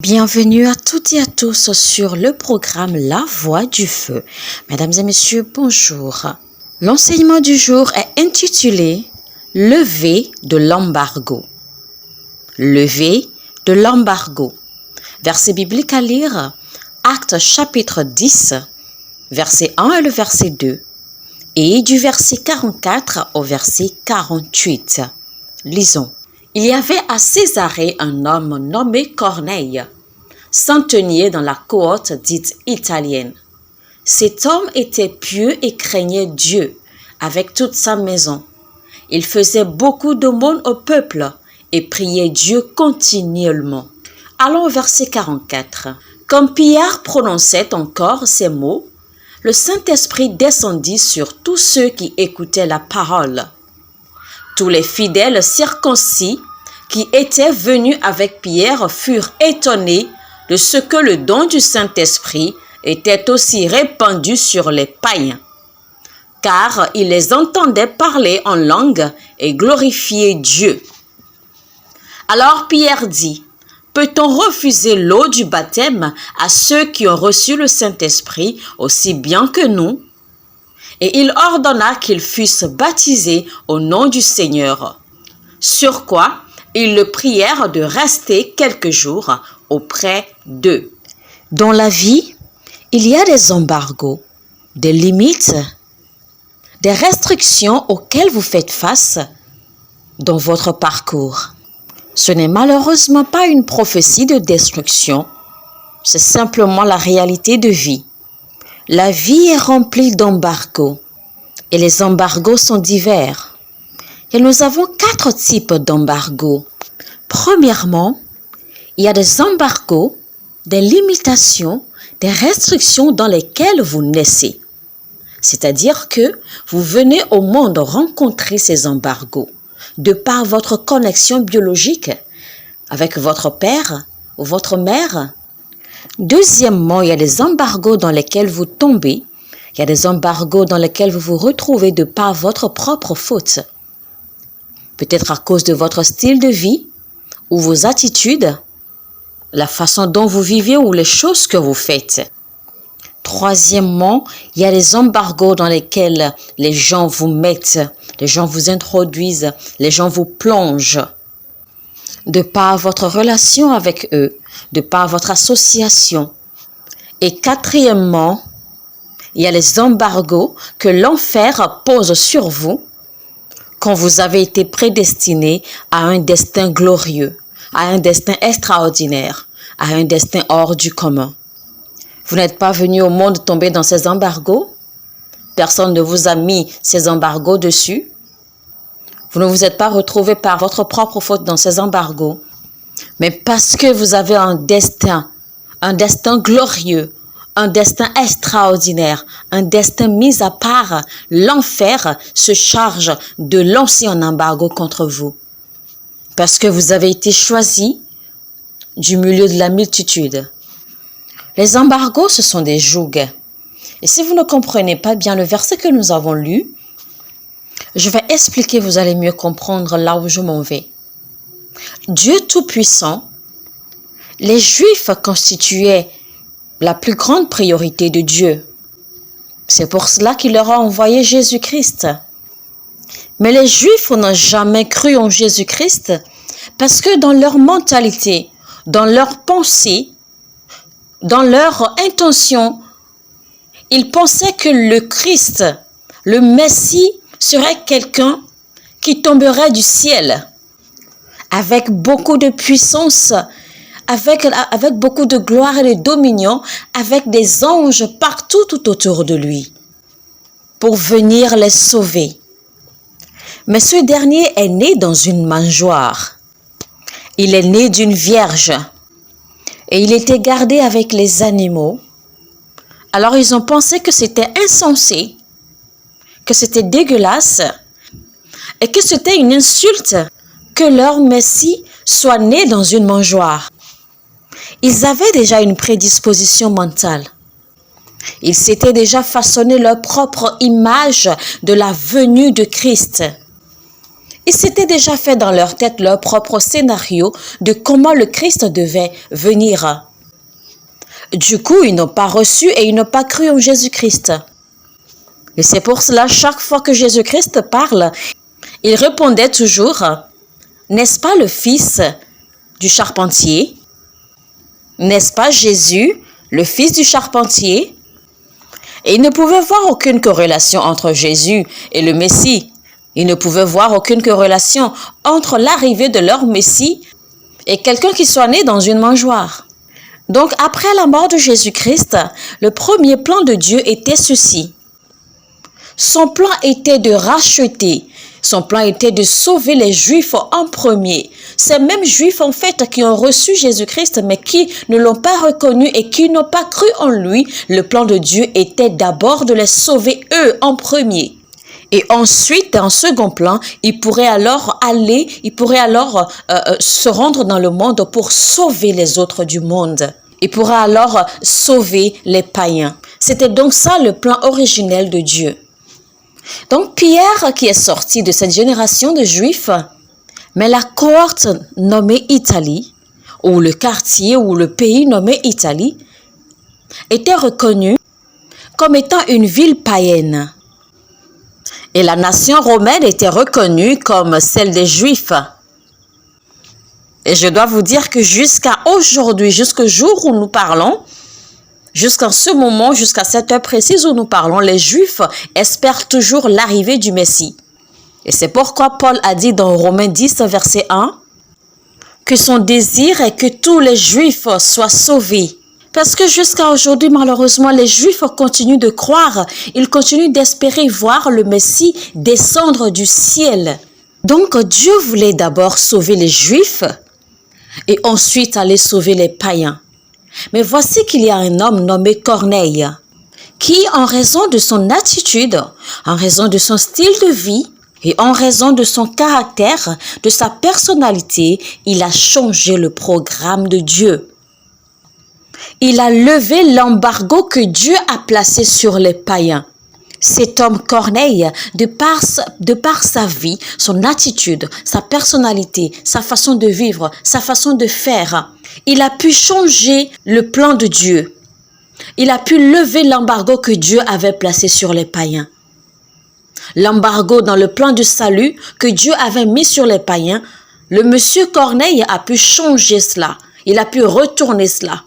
Bienvenue à toutes et à tous sur le programme La Voix du Feu. Mesdames et messieurs, bonjour. L'enseignement du jour est intitulé « Lever de l'embargo ». Lever de l'embargo. Verset biblique à lire, Actes chapitre 10, verset 1 et le verset 2, et du verset 44 au verset 48. Lisons. Il y avait à Césarée un homme nommé Corneille, centenier dans la cohorte dite italienne. Cet homme était pieux et craignait Dieu avec toute sa maison. Il faisait beaucoup d'aumônes au peuple et priait Dieu continuellement. Allons au verset 44. Comme Pierre prononçait encore ces mots, le Saint-Esprit descendit sur tous ceux qui écoutaient la parole. Tous les fidèles circoncis qui étaient venus avec Pierre furent étonnés de ce que le don du Saint-Esprit était aussi répandu sur les païens, car ils les entendaient parler en langue et glorifier Dieu. Alors Pierre dit, « Peut-on refuser l'eau du baptême à ceux qui ont reçu le Saint-Esprit aussi bien que nous ?» Et il ordonna qu'ils fussent baptisés au nom du Seigneur. Sur quoi, ils le prièrent de rester quelques jours auprès d'eux. Dans la vie, il y a des embargos, des limites, des restrictions auxquelles vous faites face dans votre parcours. Ce n'est malheureusement pas une prophétie de destruction, c'est simplement la réalité de vie. La vie est remplie d'embargos et les embargos sont divers. Et nous avons 4 types d'embargos. Premièrement, il y a des embargos, des limitations, des restrictions dans lesquelles vous naissez. C'est-à-dire que vous venez au monde rencontrer ces embargos de par votre connexion biologique avec votre père ou votre mère. Deuxièmement, il y a des embargos dans lesquels vous tombez. Il y a des embargos dans lesquels vous vous retrouvez de par votre propre faute. Peut-être à cause de votre style de vie ou vos attitudes, la façon dont vous vivez ou les choses que vous faites. Troisièmement, il y a des embargos dans lesquels les gens vous mettent, les gens vous introduisent, les gens vous plongent. De par votre relation avec eux, de par votre association. Et quatrièmement, il y a les embargos que l'enfer pose sur vous quand vous avez été prédestiné à un destin glorieux, à un destin extraordinaire, à un destin hors du commun. Vous n'êtes pas venu au monde tomber dans ces embargos. Personne ne vous a mis ces embargos dessus. Vous ne vous êtes pas retrouvé par votre propre faute dans ces embargos. Mais parce que vous avez un destin glorieux, un destin extraordinaire, un destin mis à part, l'enfer se charge de lancer un embargo contre vous. Parce que vous avez été choisi du milieu de la multitude. Les embargos, ce sont des jougs. Et si vous ne comprenez pas bien le verset que nous avons lu, je vais expliquer, vous allez mieux comprendre là où je m'en vais. Dieu Tout-Puissant, les Juifs constituaient la plus grande priorité de Dieu. C'est pour cela qu'il leur a envoyé Jésus-Christ. Mais les Juifs n'ont jamais cru en Jésus-Christ parce que dans leur mentalité, dans leur pensée, dans leur intention, ils pensaient que le Christ, le Messie, serait quelqu'un qui tomberait du ciel avec beaucoup de puissance, avec beaucoup de gloire et de dominion, avec des anges partout tout autour de lui, pour venir les sauver. Mais ce dernier est né dans une mangeoire. Il est né d'une vierge et il était gardé avec les animaux. Alors ils ont pensé que c'était insensé, que c'était dégueulasse et que c'était une insulte que leur Messie soit né dans une mangeoire. Ils avaient déjà une prédisposition mentale. Ils s'étaient déjà façonné leur propre image de la venue de Christ. Ils s'étaient déjà fait dans leur tête leur propre scénario de comment le Christ devait venir. Du coup, ils n'ont pas reçu et ils n'ont pas cru en Jésus-Christ. Et c'est pour cela, chaque fois que Jésus-Christ parle, il répondait toujours, « N'est-ce pas le fils du charpentier? N'est-ce pas Jésus, le fils du charpentier ?» Et ils ne pouvaient voir aucune corrélation entre Jésus et le Messie. Ils ne pouvaient voir aucune corrélation entre l'arrivée de leur Messie et quelqu'un qui soit né dans une mangeoire. Donc, après la mort de Jésus-Christ, le premier plan de Dieu était ceci. Son plan était de racheter. Son plan était de sauver les Juifs en premier. Ces mêmes Juifs, en fait, qui ont reçu Jésus-Christ, mais qui ne l'ont pas reconnu et qui n'ont pas cru en lui, le plan de Dieu était d'abord de les sauver eux en premier. Et ensuite, en second plan, il pourrait alors se rendre dans le monde pour sauver les autres du monde. Il pourrait alors sauver les païens. C'était donc ça le plan originel de Dieu. Donc Pierre, qui est sorti de cette génération de Juifs, mais la cohorte nommée Italie, ou le quartier ou le pays nommé Italie, était reconnu comme étant une ville païenne. Et la nation romaine était reconnue comme celle des Juifs. Et je dois vous dire que jusqu'à aujourd'hui, jusqu'au jour où nous parlons, jusqu'en ce moment, jusqu'à cette heure précise où nous parlons, les Juifs espèrent toujours l'arrivée du Messie. Et c'est pourquoi Paul a dit dans Romains 10, verset 1, que son désir est que tous les Juifs soient sauvés. Parce que jusqu'à aujourd'hui, malheureusement, les Juifs continuent de croire, ils continuent d'espérer voir le Messie descendre du ciel. Donc Dieu voulait d'abord sauver les Juifs et ensuite aller sauver les païens. Mais voici qu'il y a un homme nommé Corneille qui, en raison de son attitude, en raison de son style de vie et en raison de son caractère, de sa personnalité, il a changé le programme de Dieu. Il a levé l'embargo que Dieu a placé sur les païens. Cet homme Corneille, de par sa vie, son attitude, sa personnalité, sa façon de vivre, sa façon de faire, il a pu changer le plan de Dieu. Il a pu lever l'embargo que Dieu avait placé sur les païens. L'embargo dans le plan du salut que Dieu avait mis sur les païens, le monsieur Corneille a pu changer cela. Il a pu retourner cela.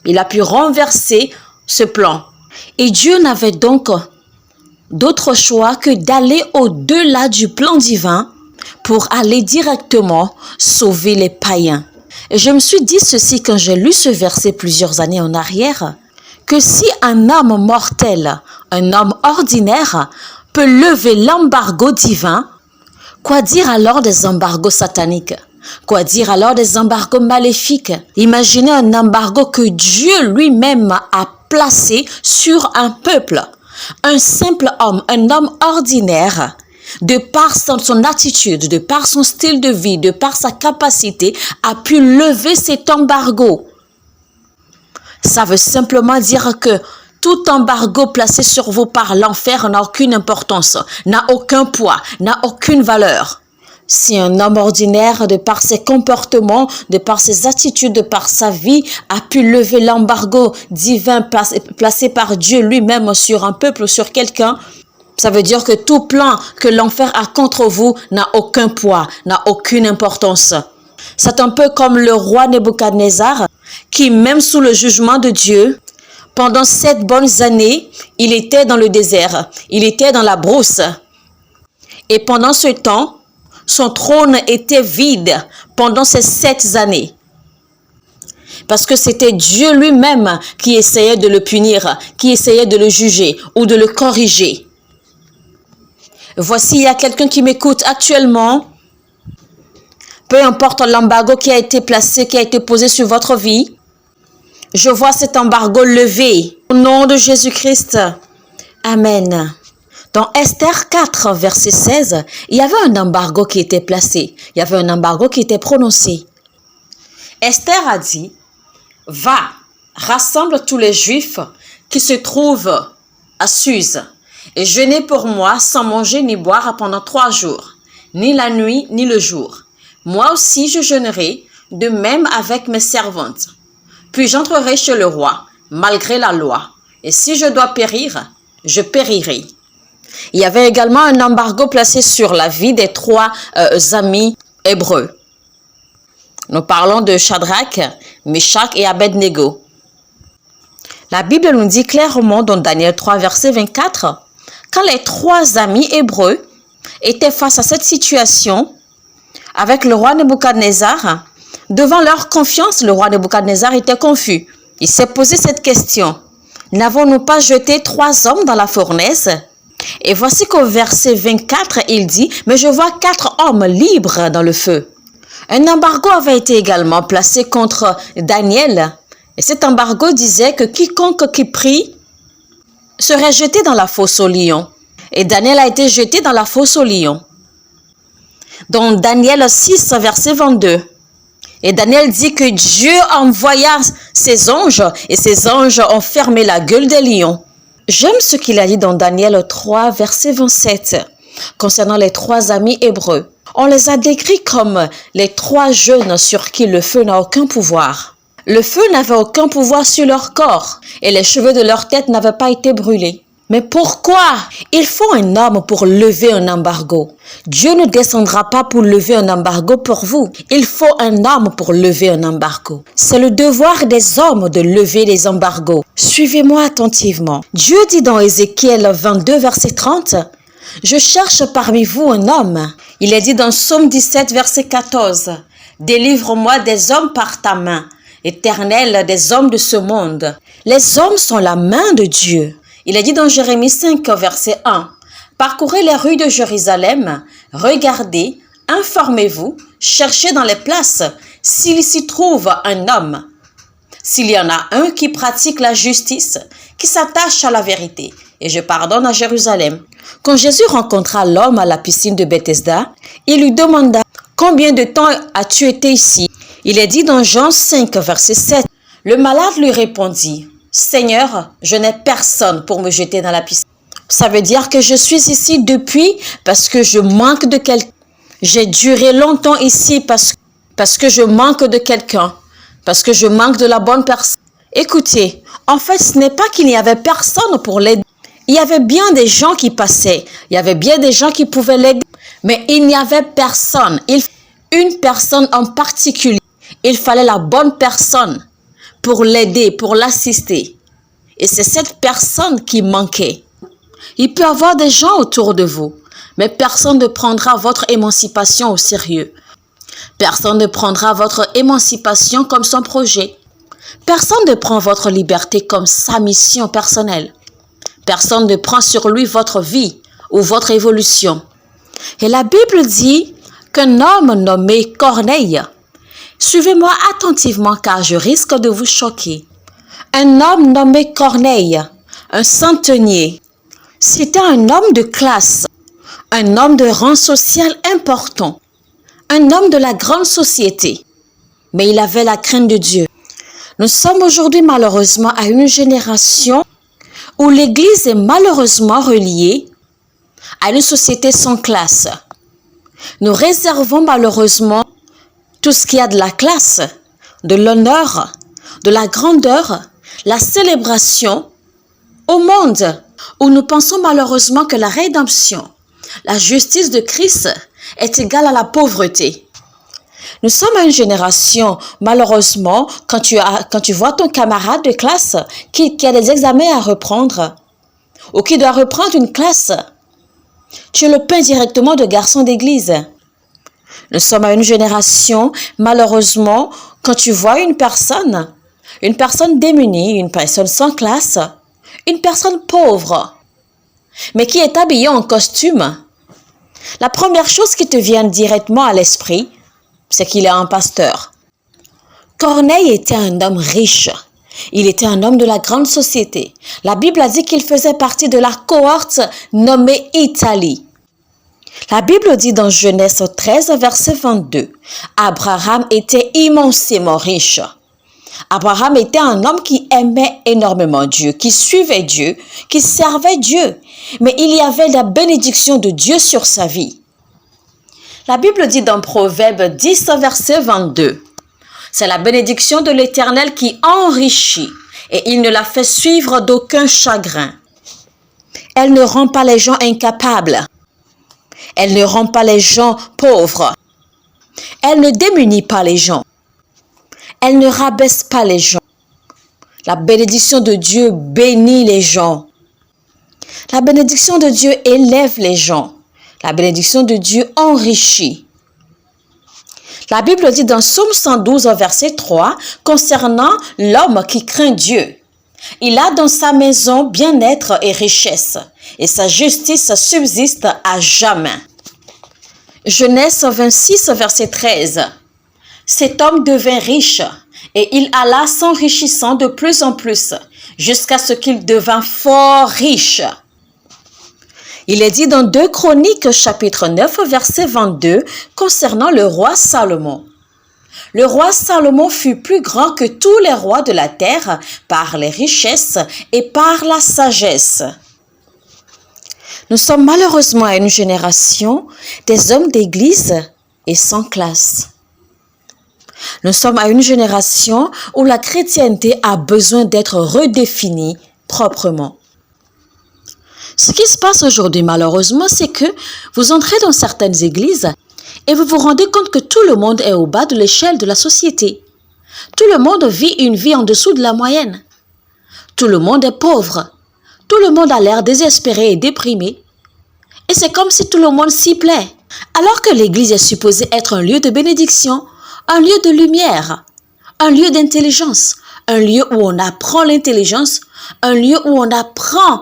Il a pu renverser ce plan. Et Dieu n'avait donc d'autre choix que d'aller au-delà du plan divin pour aller directement sauver les païens. Et je me suis dit ceci quand j'ai lu ce verset plusieurs années en arrière, que si un homme mortel, un homme ordinaire, peut lever l'embargo divin, quoi dire alors des embargos sataniques? Quoi dire alors des embargos maléfiques? Imaginez un embargo que Dieu lui-même a placé sur un peuple. Un simple homme, un homme ordinaire, de par son attitude, de par son style de vie, de par sa capacité, a pu lever cet embargo. Ça veut simplement dire que tout embargo placé sur vous par l'enfer n'a aucune importance, n'a aucun poids, n'a aucune valeur. Si un homme ordinaire, de par ses comportements, de par ses attitudes, de par sa vie, a pu lever l'embargo divin placé par Dieu lui-même sur un peuple ou sur quelqu'un, ça veut dire que tout plan que l'enfer a contre vous n'a aucun poids, n'a aucune importance. C'est un peu comme le roi Nebuchadnezzar, qui même sous le jugement de Dieu, pendant 7 bonnes années, il était dans le désert, il était dans la brousse. Et pendant ce temps, son trône était vide pendant ces 7 années. Parce que c'était Dieu lui-même qui essayait de le punir, qui essayait de le juger ou de le corriger. Voici, il y a quelqu'un qui m'écoute actuellement. Peu importe l'embargo qui a été placé, qui a été posé sur votre vie, je vois cet embargo levé. Au nom de Jésus-Christ. Amen. Dans Esther 4, verset 16, il y avait un embargo qui était placé. Il y avait un embargo qui était prononcé. Esther a dit, « Va, rassemble tous les Juifs qui se trouvent à Suse, et jeûnez pour moi sans manger ni boire pendant 3 jours. ni la nuit, ni le jour. Moi aussi je jeûnerai, de même avec mes servantes. Puis j'entrerai chez le roi, malgré la loi. Et si je dois périr, je périrai. Il y avait également un embargo placé sur la vie des trois amis hébreux. Nous parlons de Shadrach, Meshach et Abednego. La Bible nous dit clairement dans Daniel 3, verset 24, quand les trois amis hébreux étaient face à cette situation avec le roi Nebuchadnezzar, devant leur confiance, le roi Nebuchadnezzar était confus. Il s'est posé cette question. N'avons-nous pas jeté 3 hommes dans la fournaise? Et voici qu'au verset 24, il dit, mais je vois 4 hommes libres dans le feu. Un embargo avait été également placé contre Daniel. Et cet embargo disait que quiconque qui prie serait jeté dans la fosse aux lions. Et Daniel a été jeté dans la fosse aux lions. Dans Daniel 6, verset 22. Et Daniel dit que Dieu envoya ses anges et ses anges ont fermé la gueule des lions. J'aime ce qu'il a dit dans Daniel 3, verset 27, concernant les 3 amis hébreux. On les a décrits comme les 3 jeunes sur qui le feu n'a aucun pouvoir. Le feu n'avait aucun pouvoir sur leur corps et les cheveux de leur tête n'avaient pas été brûlés. Mais pourquoi? Il faut un homme pour lever un embargo. Dieu ne descendra pas pour lever un embargo pour vous. Il faut un homme pour lever un embargo. C'est le devoir des hommes de lever les embargos. Suivez-moi attentivement. Dieu dit dans Ézéchiel 22, verset 30, « Je cherche parmi vous un homme. » Il est dit dans Psaume 17, verset 14, « Délivre-moi des hommes par ta main, Éternel des hommes de ce monde. » Les hommes sont la main de Dieu. Il est dit dans Jérémie 5, verset 1, « Parcourez les rues de Jérusalem, regardez, informez-vous, cherchez dans les places s'il s'y trouve un homme. S'il y en a un qui pratique la justice, qui s'attache à la vérité, et je pardonne à Jérusalem. » Quand Jésus rencontra l'homme à la piscine de Bethesda, il lui demanda « Combien de temps as-tu été ici ?» Il est dit dans Jean 5, verset 7, « Le malade lui répondit, « Seigneur, je n'ai personne pour me jeter dans la piscine. » Ça veut dire que je suis ici depuis parce que je manque de quelqu'un. J'ai duré longtemps ici parce que je manque de quelqu'un, parce que je manque de la bonne personne. Écoutez, en fait, ce n'est pas qu'il n'y avait personne pour l'aider. Il y avait bien des gens qui passaient, il y avait bien des gens qui pouvaient l'aider, mais il n'y avait personne. Une personne en particulier, il fallait la bonne personne pour l'aider, pour l'assister. Et c'est cette personne qui manquait. Il peut y avoir des gens autour de vous, mais personne ne prendra votre émancipation au sérieux. Personne ne prendra votre émancipation comme son projet. Personne ne prend votre liberté comme sa mission personnelle. Personne ne prend sur lui votre vie ou votre évolution. Et la Bible dit qu'un homme nommé Corneille, suivez-moi attentivement car je risque de vous choquer. Un homme nommé Corneille, un centenier, c'était un homme de classe, un homme de rang social important, un homme de la grande société, mais il avait la crainte de Dieu. Nous sommes aujourd'hui malheureusement à une génération où l'Église est malheureusement reliée à une société sans classe. Nous réservons malheureusement tout ce qui a de la classe, de l'honneur, de la grandeur, la célébration au monde où nous pensons malheureusement que la rédemption, la justice de Christ est égale à la pauvreté. Nous sommes à une génération, malheureusement, quand tu vois ton camarade de classe qui a des examens à reprendre ou qui doit reprendre une classe, tu le peins directement de garçon d'église. Nous sommes à une génération, malheureusement, quand tu vois une personne démunie, une personne sans classe, une personne pauvre, mais qui est habillée en costume, la première chose qui te vient directement à l'esprit, c'est qu'il est un pasteur. Corneille était un homme riche. Il était un homme de la grande société. La Bible a dit qu'il faisait partie de la cohorte nommée Italie. La Bible dit dans Genèse 13, verset 22, « Abraham était immensément riche. » Abraham était un homme qui aimait énormément Dieu, qui suivait Dieu, qui servait Dieu. Mais il y avait la bénédiction de Dieu sur sa vie. La Bible dit dans Proverbe 10, verset 22, « C'est la bénédiction de l'Éternel qui enrichit, et il ne la fait suivre d'aucun chagrin. Elle ne rend pas les gens incapables. Elle ne rend pas les gens pauvres. Elle ne démunit pas les gens. Elle ne rabaisse pas les gens. La bénédiction de Dieu bénit les gens. La bénédiction de Dieu élève les gens. La bénédiction de Dieu enrichit. » La Bible dit dans Psaume 112, verset 3, concernant l'homme qui craint Dieu. « Il a dans sa maison bien-être et richesse, et sa justice subsiste à jamais. » Genèse 26, verset 13. « Cet homme devint riche, et il alla s'enrichissant de plus en plus, jusqu'à ce qu'il devint fort riche. » Il est dit dans 2 Chroniques, chapitre 9, verset 22, concernant le roi Salomon. « Le roi Salomon fut plus grand que tous les rois de la terre par les richesses et par la sagesse. » Nous sommes malheureusement à une génération des hommes d'église et sans classe. Nous sommes à une génération où la chrétienté a besoin d'être redéfinie proprement. Ce qui se passe aujourd'hui, malheureusement, c'est que vous entrez dans certaines églises et vous vous rendez compte que tout le monde est au bas de l'échelle de la société. Tout le monde vit une vie en dessous de la moyenne. Tout le monde est pauvre. Tout le monde a l'air désespéré et déprimé. Et c'est comme si tout le monde s'y plaît. Alors que l'église est supposée être un lieu de bénédiction, un lieu de lumière, un lieu d'intelligence, un lieu où on apprend l'intelligence, un lieu où on apprend.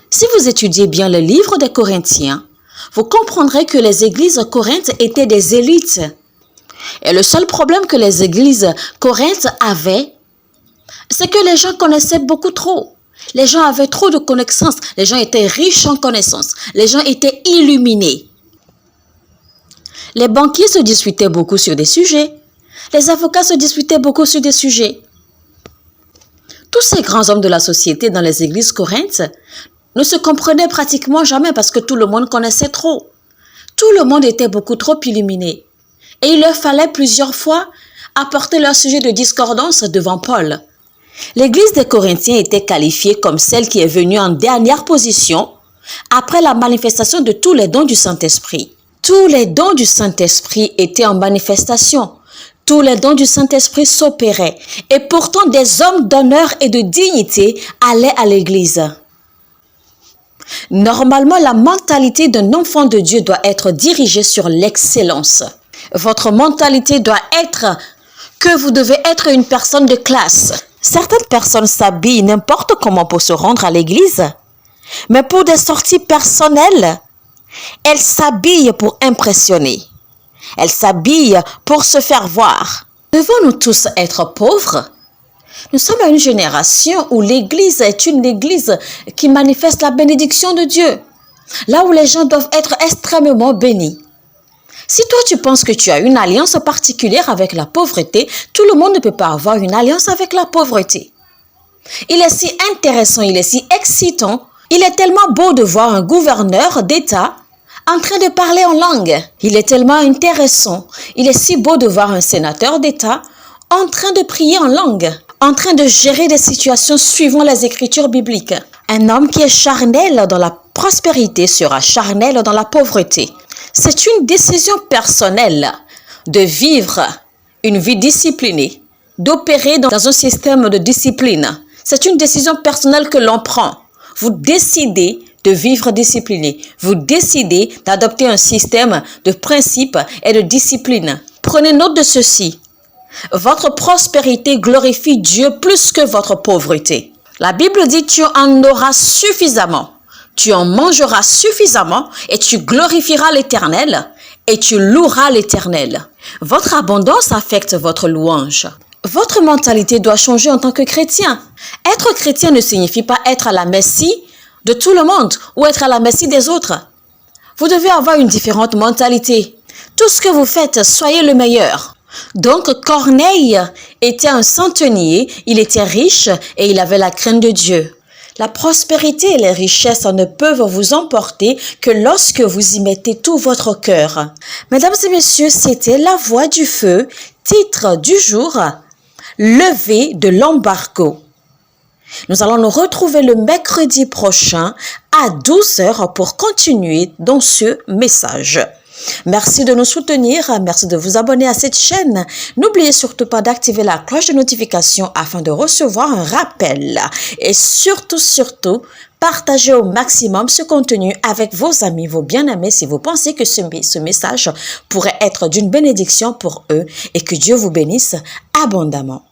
Si vous étudiez bien le livre des Corinthiens, vous comprendrez que les églises Corinthe étaient des élites. Et le seul problème que les églises Corinthe avaient, c'est que les gens connaissaient beaucoup trop. Les gens avaient trop de connaissances. Les gens étaient riches en connaissances. Les gens étaient illuminés. Les banquiers se disputaient beaucoup sur des sujets. Les avocats se disputaient beaucoup sur des sujets. Tous ces grands hommes de la société dans les églises Corinthe ne se comprenaient pratiquement jamais parce que tout le monde connaissait trop. Tout le monde était beaucoup trop illuminé. Et il leur fallait plusieurs fois apporter leur sujet de discordance devant Paul. L'église des Corinthiens était qualifiée comme celle qui est venue en dernière position après la manifestation de tous les dons du Saint-Esprit. Tous les dons du Saint-Esprit étaient en manifestation. Tous les dons du Saint-Esprit s'opéraient. Et pourtant, des hommes d'honneur et de dignité allaient à l'église. Normalement, la mentalité d'un enfant de Dieu doit être dirigée sur l'excellence. Votre mentalité doit être que vous devez être une personne de classe. Certaines personnes s'habillent n'importe comment pour se rendre à l'église, mais pour des sorties personnelles, elles s'habillent pour impressionner. Elles s'habillent pour se faire voir. Devons-nous tous être pauvres? Nous sommes à une génération où l'église est une église qui manifeste la bénédiction de Dieu, là où les gens doivent être extrêmement bénis. Si toi tu penses que tu as une alliance particulière avec la pauvreté, tout le monde ne peut pas avoir une alliance avec la pauvreté. Il est si intéressant, il est si excitant, il est tellement beau de voir un gouverneur d'État en train de parler en langue. Il est tellement intéressant, il est si beau de voir un sénateur d'État en train de prier en langue, en train de gérer des situations suivant les écritures bibliques. Un homme qui est charnel dans la prospérité sera charnel dans la pauvreté. C'est une décision personnelle de vivre une vie disciplinée, d'opérer dans un système de discipline. C'est une décision personnelle que l'on prend. Vous décidez de vivre discipliné. Vous décidez d'adopter un système de principes et de discipline. Prenez note de ceci. Votre prospérité glorifie Dieu plus que votre pauvreté. La Bible dit « Tu en auras suffisamment ». Tu en mangeras suffisamment et tu glorifieras l'Éternel et tu loueras l'Éternel. Votre abondance affecte votre louange. Votre mentalité doit changer en tant que chrétien. Être chrétien ne signifie pas être à la merci de tout le monde ou être à la merci des autres. Vous devez avoir une différente mentalité. Tout ce que vous faites, soyez le meilleur. Donc Corneille était un centenier, il était riche et il avait la crainte de Dieu. La prospérité et les richesses ne peuvent vous emporter que lorsque vous y mettez tout votre cœur. Mesdames et messieurs, c'était La Voix du Feu, titre du jour, Levé de l'embargo. Nous allons nous retrouver le mercredi prochain à 12 heures pour continuer dans ce message. Merci de nous soutenir, merci de vous abonner à cette chaîne. N'oubliez surtout pas d'activer la cloche de notification afin de recevoir un rappel. Et surtout, partagez au maximum ce contenu avec vos amis, vos bien-aimés si vous pensez que ce message pourrait être d'une bénédiction pour eux et que Dieu vous bénisse abondamment.